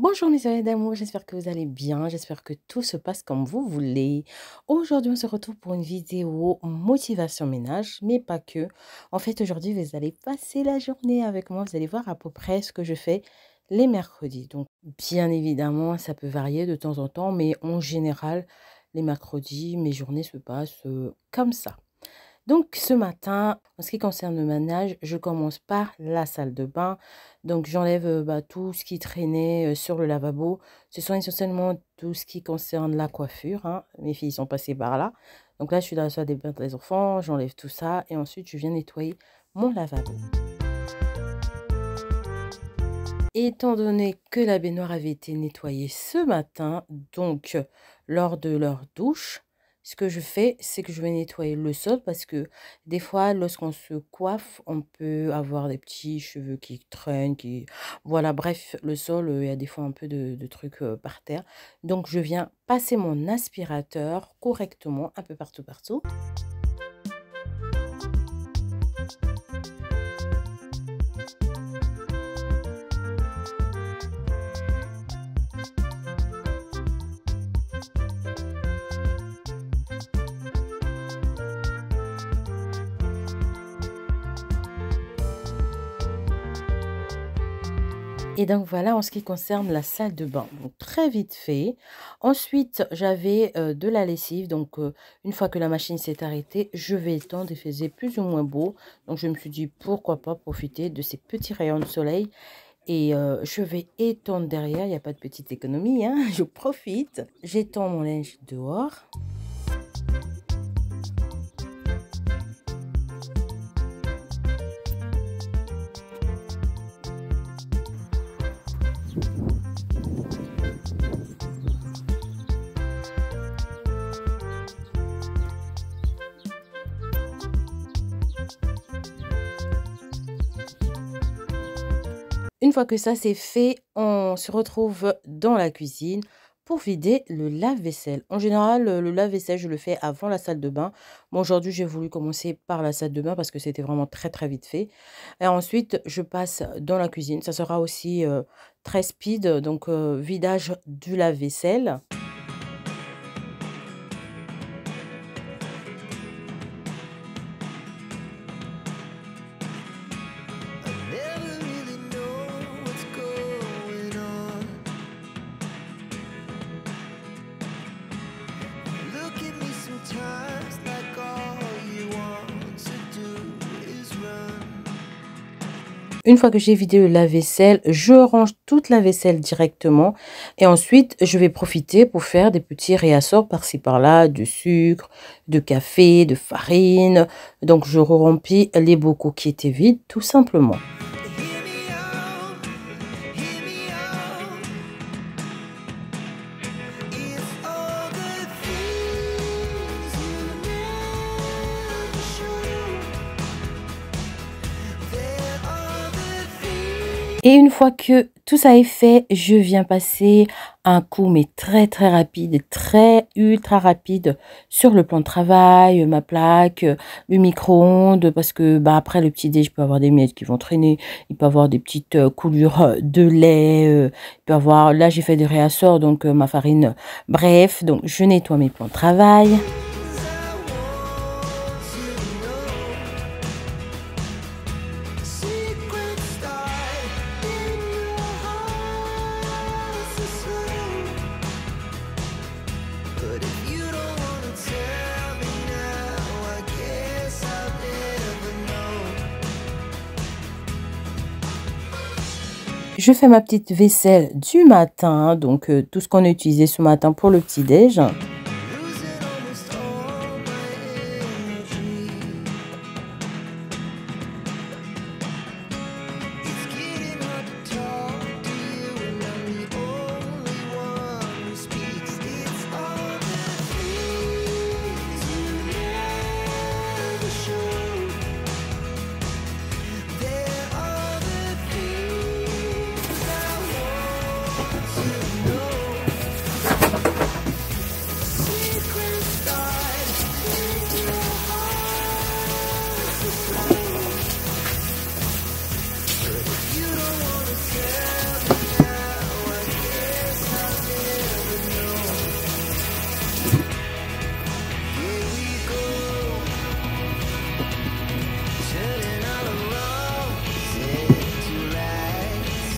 Bonjour mes amis d'amour, j'espère que vous allez bien, j'espère que tout se passe comme vous voulez. Aujourd'hui, on se retrouve pour une vidéo motivation ménage, mais pas que. En fait, aujourd'hui, vous allez passer la journée avec moi, vous allez voir à peu près ce que je fais les mercredis. Donc, bien évidemment, ça peut varier de temps en temps, mais en général, les mercredis, mes journées se passent comme ça. Donc ce matin, en ce qui concerne le ménage, je commence par la salle de bain. Donc j'enlève tout ce qui traînait sur le lavabo. Ce sont essentiellement tout ce qui concerne la coiffure, hein. Mes filles sont passées par là. Donc là, je suis dans la salle des bains des enfants, j'enlève tout ça et ensuite je viens nettoyer mon lavabo. Étant donné que la baignoire avait été nettoyée ce matin, donc lors de leur douche, ce que je fais, c'est que je vais nettoyer le sol parce que des fois, lorsqu'on se coiffe, on peut avoir des petits cheveux qui traînent, qui... Voilà, bref, le sol, il y a des fois un peu de trucs par terre. Donc, je viens passer mon aspirateur correctement, un peu partout, partout. Et donc voilà en ce qui concerne la salle de bain. Donc très vite fait. Ensuite, j'avais de la lessive. Donc une fois que la machine s'est arrêtée, je vais étendre. Il faisait plus ou moins beau. Donc je me suis dit pourquoi pas profiter de ces petits rayons de soleil. Et je vais étendre derrière. Il n'y a pas de petite économie, hein. Je profite. J'étends mon linge dehors. Une fois que ça c'est fait, on se retrouve dans la cuisine pour vider le lave-vaisselle. En général, le lave-vaisselle, je le fais avant la salle de bain. Bon, aujourd'hui, j'ai voulu commencer par la salle de bain parce que c'était vraiment très, très vite fait. Et ensuite, je passe dans la cuisine. Ça sera aussi très speed, donc vidage du lave-vaisselle. Une fois que j'ai vidé le lave-vaisselle, je range toute la vaisselle directement. Et ensuite, je vais profiter pour faire des petits réassorts par-ci par-là, de sucre, de café, de farine. Donc, je remplis les bocaux qui étaient vides, tout simplement. Et une fois que tout ça est fait, je viens passer un coup, mais très très rapide, très ultra rapide sur le plan de travail, ma plaque, le micro-ondes, parce que après le petit déj, il peut y avoir des miettes qui vont traîner, il peut y avoir des petites coulures de lait, il peut y avoir, là j'ai fait des réassorts, donc ma farine, bref, donc je nettoie mes plans de travail. Je fais ma petite vaisselle du matin, donc tout ce qu'on a utilisé ce matin pour le petit-déj.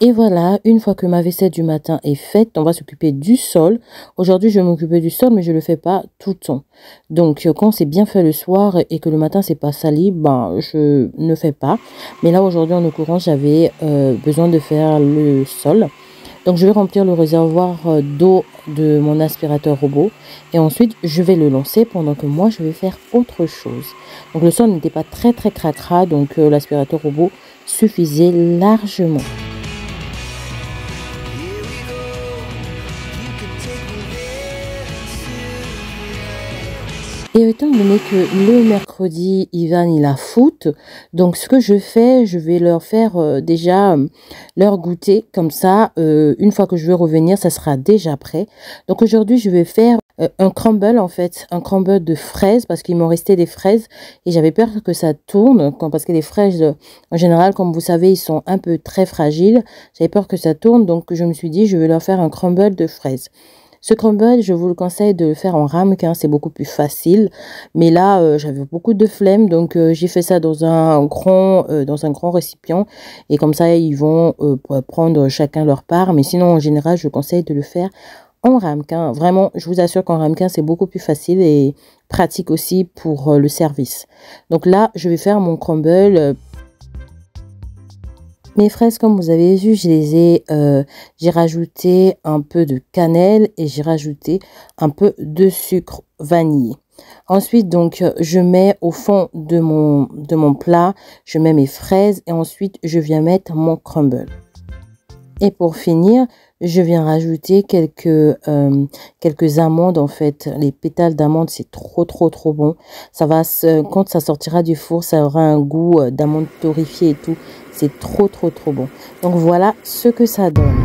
Et voilà, une fois que ma vaisselle du matin est faite, on va s'occuper du sol. Aujourd'hui, je vais m'occuper du sol, mais je ne le fais pas tout le temps. Donc, quand c'est bien fait le soir et que le matin, c'est pas sali, ben, je ne fais pas. Mais là, aujourd'hui, en l'occurrence, j'avais besoin de faire le sol. Donc, je vais remplir le réservoir d'eau de mon aspirateur robot. Et ensuite, je vais le lancer pendant que moi, je vais faire autre chose. Donc, le sol n'était pas très, très cracra. Donc, l'aspirateur robot suffisait largement. Et étant donné que le mercredi, Ivan, il a foot, donc ce que je fais, je vais leur faire déjà leur goûter. Comme ça, une fois que je vais revenir, ça sera déjà prêt. Donc aujourd'hui, je vais faire un crumble, en fait, un crumble de fraises, parce qu'il m'en restait des fraises. Et j'avais peur que ça tourne, parce que les fraises, en général, comme vous savez, ils sont un peu très fragiles. J'avais peur que ça tourne, donc je me suis dit, je vais leur faire un crumble de fraises. Ce crumble, je vous le conseille de le faire en ramequin, c'est beaucoup plus facile. Mais là, j'avais beaucoup de flemme, donc j'ai fait ça dans un grand récipient. Et comme ça, ils vont prendre chacun leur part. Mais sinon, en général, je conseille de le faire en ramequin. Vraiment, je vous assure qu'en ramequin, c'est beaucoup plus facile et pratique aussi pour le service. Donc là, je vais faire mon crumble. Mes fraises, comme vous avez vu, j'ai rajouté un peu de cannelle et j'ai rajouté un peu de sucre vanillé. Ensuite, donc, je mets au fond de mon plat, je mets mes fraises et ensuite, je viens mettre mon crumble. Et pour finir, je viens rajouter quelques amandes, en fait. Les pétales d'amandes, c'est trop, trop, trop bon. Quand ça sortira du four, ça aura un goût d'amande torréfiée et tout. C'est trop, trop, trop bon. Donc, voilà ce que ça donne.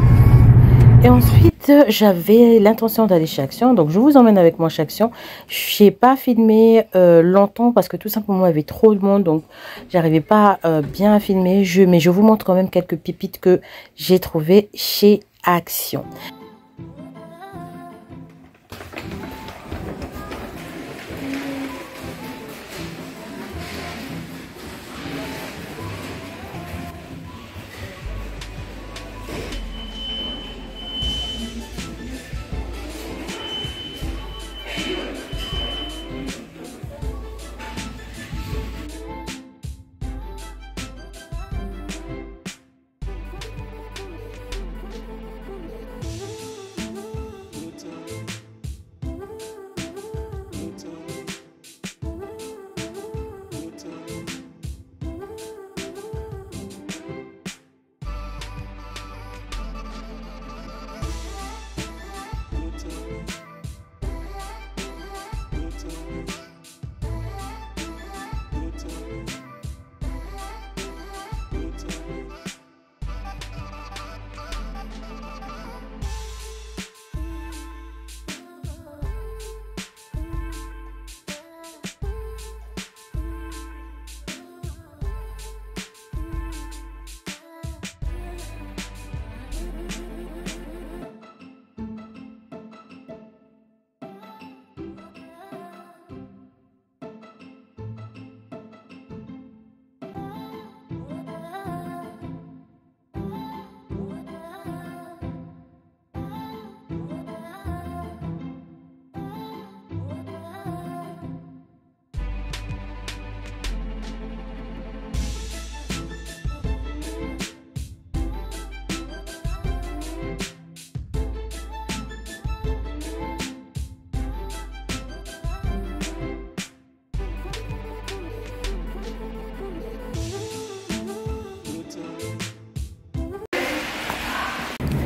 Et ensuite, j'avais l'intention d'aller chez Action. Donc, je vous emmène avec moi chez Action. Je n'ai pas filmé longtemps parce que tout simplement, il y avait trop de monde. Donc, j'arrivais pas bien à filmer. Mais je vous montre quand même quelques pépites que j'ai trouvées chez Action.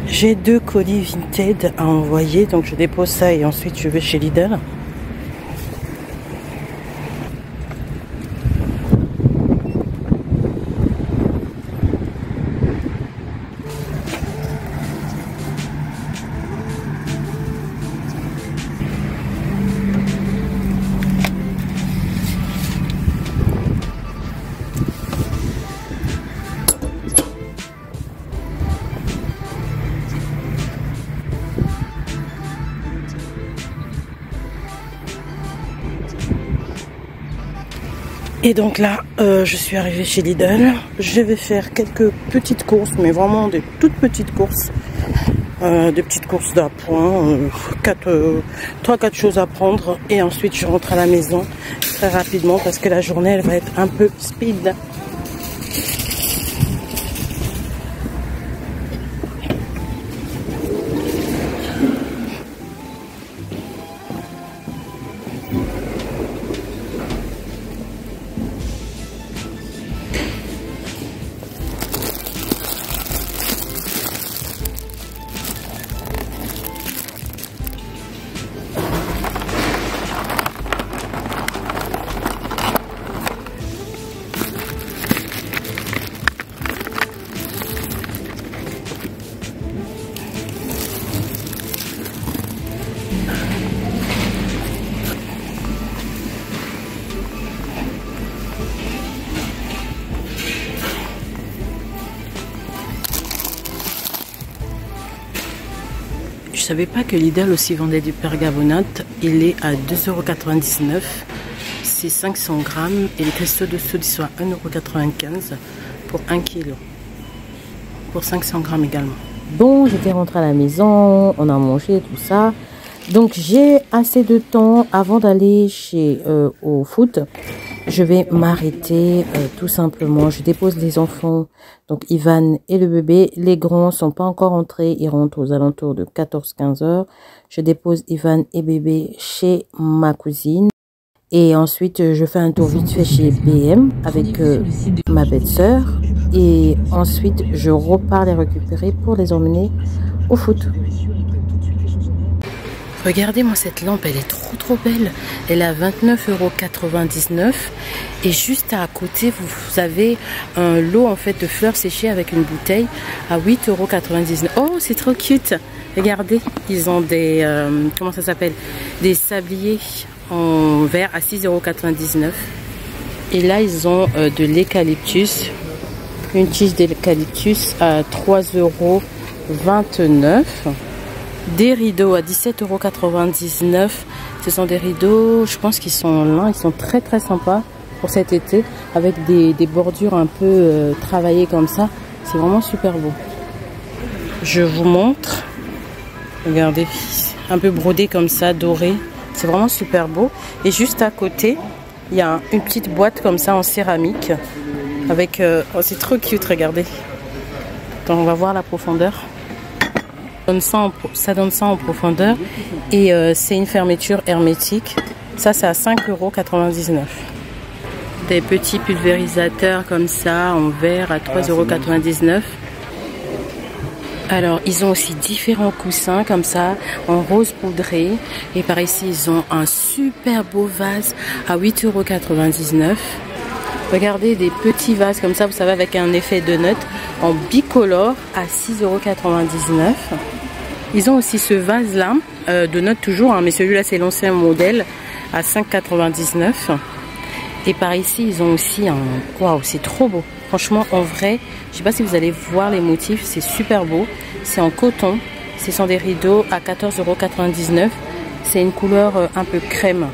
J'ai 2 colis Vinted à envoyer, donc je dépose ça et ensuite je vais chez Lidl. Et donc là, je suis arrivée chez Lidl. Je vais faire quelques petites courses, mais vraiment des toutes petites courses. Des petites courses d'appoint. 3-4 choses à prendre. Et ensuite, je rentre à la maison très rapidement parce que la journée, elle va être un peu speed. Je savais pas que Lidl aussi vendait du pergabonate. Il est à 2,99 €. C'est 500 grammes et les cristaux de soude sont à 1,95 € pour 1 kg. Pour 500 grammes également. Bon, j'étais rentrée à la maison, on a mangé tout ça. Donc j'ai assez de temps avant d'aller au foot. Je vais m'arrêter tout simplement. Je dépose les enfants, donc Ivan et le bébé. Les grands sont pas encore entrés, ils rentrent aux alentours de 14-15 heures. Je dépose Ivan et bébé chez ma cousine. Et ensuite, je fais un tour vite fait chez BM avec ma belle-sœur. Et ensuite, je repars les récupérer pour les emmener au foot. Regardez-moi cette lampe, elle est trop belle. Elle est à 29,99 €. Et juste à côté, vous avez un lot en fait de fleurs séchées avec une bouteille à 8,99 €. Oh, c'est trop cute. Regardez, ils ont des comment ça s'appelle, des sabliers en verre à 6,99 €. Et là, ils ont de l'eucalyptus, une tige d'eucalyptus à 3,29 €. Des rideaux à 17,99 €. Ce sont des rideaux, je pense qu'ils sont lin, ils sont très sympas pour cet été, avec des bordures un peu travaillées comme ça. C'est vraiment super beau. Je vous montre. Regardez, un peu brodé comme ça, doré. C'est vraiment super beau. Et juste à côté, il y a une petite boîte comme ça en céramique. Avec, oh, c'est trop cute, regardez. Attends, on va voir la profondeur. Ça donne ça en profondeur. Et c'est une fermeture hermétique. Ça, c'est à 5,99 €. Des petits pulvérisateurs comme ça en verre à 3,99 €. Alors, ils ont aussi différents coussins comme ça, en rose poudré. Et par ici, ils ont un super beau vase à 8,99 €. Regardez, des petits vases comme ça, vous savez, avec un effet de notes en bicolore à 6,99 €. Ils ont aussi ce vase-là, de notes toujours, hein, mais celui-là, c'est l'ancien modèle, à 5,99 €. Et par ici, ils ont aussi un... Waouh, c'est trop beau. Franchement, en vrai, je sais pas si vous allez voir les motifs, c'est super beau. C'est en coton. Ce sont des rideaux à 14,99 €. C'est une couleur un peu crème.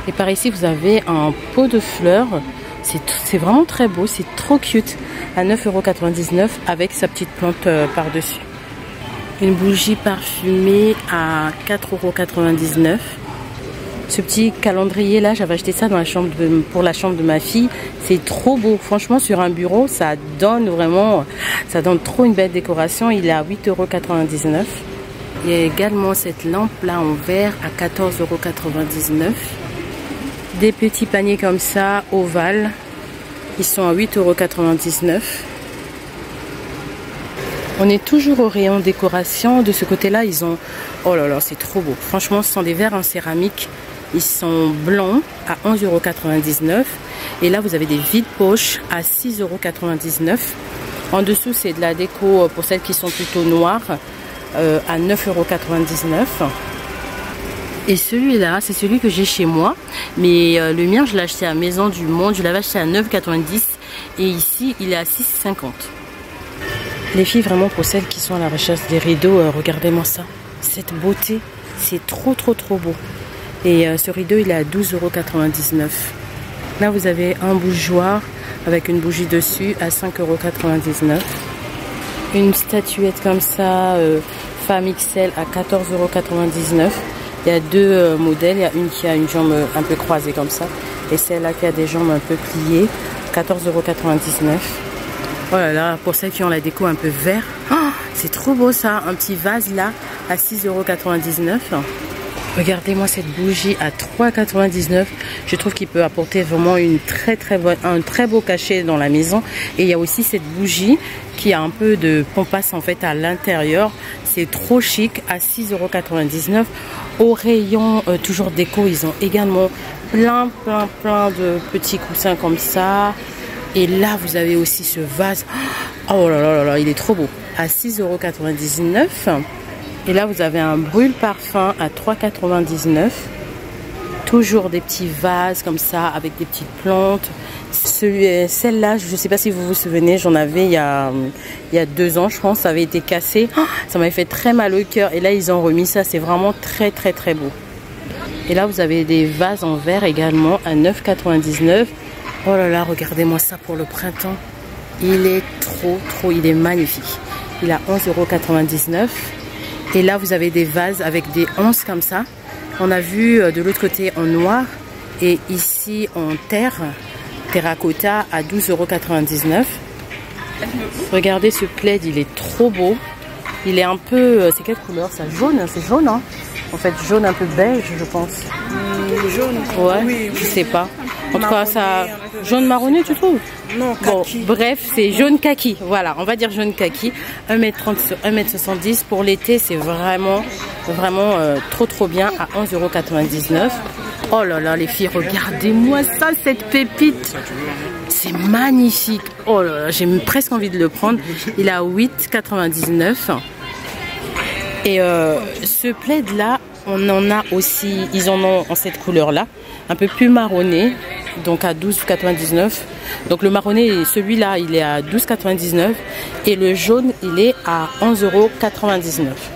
Et par ici, vous avez un pot de fleurs. C'est vraiment très beau, c'est trop cute. À 9,99 € avec sa petite plante par-dessus. Une bougie parfumée à 4,99 €. Ce petit calendrier là, j'avais acheté ça dans la chambre pour la chambre de ma fille. C'est trop beau. Franchement, sur un bureau, ça donne vraiment, ça donne trop une belle décoration. Il est à 8,99 €. Il y a également cette lampe là en verre à 14,99 €. Des petits paniers comme ça, ovales. Ils sont à 8,99 €. On est toujours au rayon décoration. De ce côté-là, ils ont... Oh là là, c'est trop beau. Franchement, ce sont des verres en céramique. Ils sont blancs à 11,99 €. Et là, vous avez des vides-poches à 6,99 €. En dessous, c'est de la déco pour celles qui sont plutôt noires à 9,99 €. Et celui-là, c'est celui que j'ai chez moi. Mais le mien, je l'ai acheté à Maison du Monde. Je l'avais acheté à 9,90 €. Et ici, il est à 6,50 €. Les filles, vraiment, pour celles qui sont à la recherche des rideaux, regardez-moi ça. Cette beauté, c'est trop beau. Et ce rideau, il est à 12,99 €. Là, vous avez un bougeoir avec une bougie dessus à 5,99 €. Une statuette comme ça, femme XL à 14,99 €. Il y a deux modèles. Il y a une qui a une jambe un peu croisée comme ça. Et celle-là qui a des jambes un peu pliées, 14,99 €. Oh là là, pour celles qui ont la déco un peu vert. Oh, c'est trop beau ça. Un petit vase là à 6,99 €. Regardez-moi cette bougie à 3,99 €. Je trouve qu'il peut apporter vraiment un très beau cachet dans la maison. Et il y a aussi cette bougie qui a un peu de pompasse en fait à l'intérieur. C'est trop chic à 6,99 €. Au rayon toujours déco, ils ont également plein de petits coussins comme ça. Et là, vous avez aussi ce vase. Oh là là là, il est trop beau. À 6,99 €. Et là, vous avez un brûle-parfum à 3,99 €. Toujours des petits vases comme ça avec des petites plantes. Celle-là, je ne sais pas si vous vous souvenez, j'en avais il y a 2 ans, je pense. Ça avait été cassé. Oh, ça m'avait fait très mal au cœur. Et là, ils ont remis ça. C'est vraiment très beau. Et là, vous avez des vases en verre également à 9,99 €. Oh là là, regardez-moi ça pour le printemps. Il est il est magnifique. Il a 11,99 €. Et là, vous avez des vases avec des anses comme ça. On a vu de l'autre côté en noir et ici en terracotta à 12,99 €. Regardez ce plaid, il est trop beau. Il est un peu... c'est quelle couleur ça? Jaune, c'est jaune hein? En fait, jaune un peu beige, je pense. Jaune. Ouais, oui, je sais pas. En tout cas, ça... Jaune marronné, tu trouves? Non, kaki. Bon, bref, c'est jaune kaki. Voilà, on va dire jaune kaki. 1,30 m sur 1,70 m. Pour l'été, c'est vraiment trop bien à 11,99 €. Oh là là, les filles, regardez-moi ça, cette pépite. C'est magnifique. Oh là là, j'ai presque envie de le prendre. Il est à 8,99 €. Et ce plaid là, on en a aussi, ils en ont en cette couleur là, un peu plus marronné, donc à 12,99 €. Donc le marronné, celui-là, il est à 12,99 € et le jaune, il est à 11,99 €.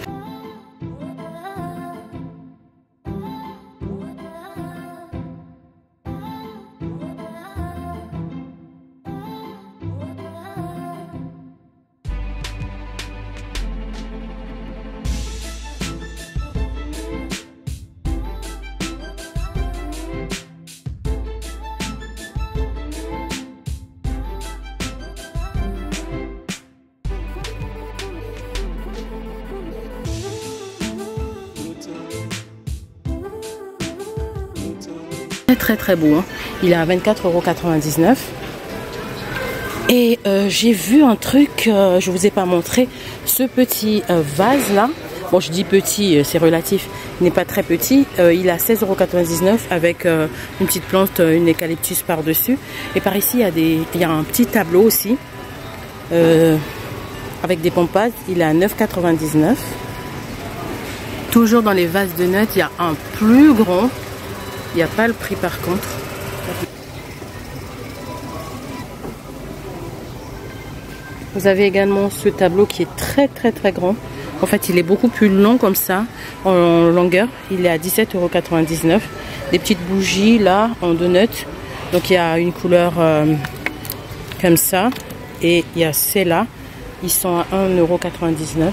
Très beau hein. Il est à 24,99 €. Et j'ai vu un truc, je vous ai pas montré, ce petit vase là. Bon, je dis petit, c'est relatif, il n'est pas très petit. Il est à 16,99 € avec une petite plante, une eucalyptus par dessus. Et par ici il y a un petit tableau aussi avec des pompades. Il est à 9,99 €. Toujours dans les vases de notes, il y a un plus grand. Il n'y a pas le prix par contre. Vous avez également ce tableau qui est très grand. En fait, il est beaucoup plus long comme ça, en longueur. Il est à 17,99 €. Des petites bougies là, en donuts. Donc il y a une couleur comme ça. Et il y a celles-là. Ils sont à 1,99 €.